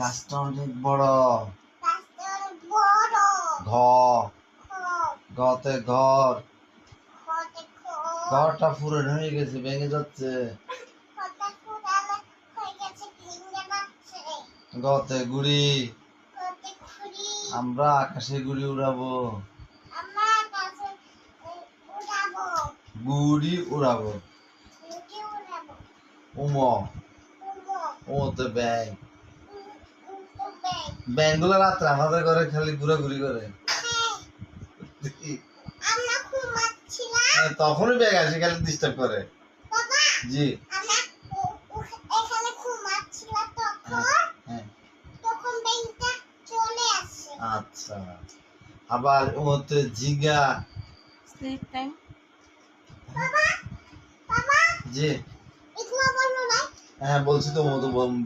গাছটা অনেক বড়। ঘ গতে ঘর। ঘরটা পুরো হয়ে গেছে, ভেঙে যাচ্ছে। গতে গুড়ি। আমরা আকাশে গুড়ি উড়াবো। গুড়ি উড়াবো। উমো ওতে ব্যাং। ব্যাংগুলো রাত্রে আমাদের ঘরে খালি ঘুরাঘুরি করে। তখনই ব্যাগ আসে, খালি ডিস্টার্ব করে। জি আচ্ছা, আবার ওতে জিগা। Slip time. জি হ্যাঁ বলছি তো,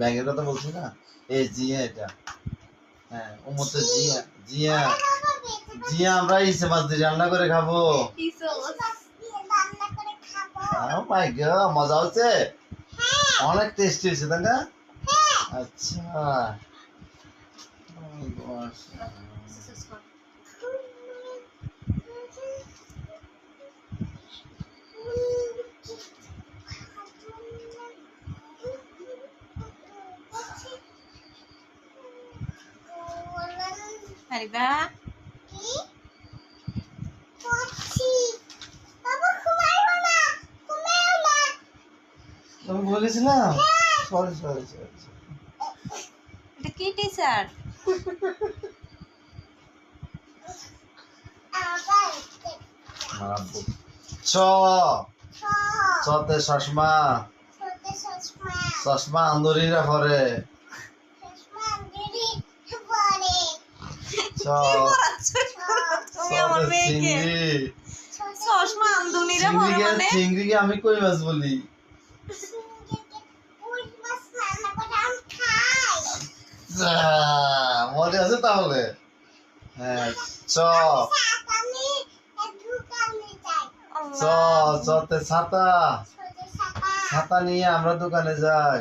ব্যাগের কথা বলছি না, এই জিয়া এটা। হ্যাঁ ওমতে জিয়া জিয়া জিয়া আমরা ইসে মাছ দিয়ে রান্না করে খাবো। ও মাই গড, মজা হচ্ছে, অনেক টেস্টি হয়েছে তাই না? আচ্ছা হারিবা আমি বলেছিলাম। Sorry sorry sorry. এটা কি টি-শার্ট? ছ ছতে চশমা। চশমা আন্দুরিরা পরে। চশমা আন্দুনিরা পরে মানে? চিংড়িকে আমি কই মাছ বলি। মনে আছে তাহলে? হ্যাঁ চ চ চতে ছাতা। ছাতা নিয়ে আমরা দোকানে যাই।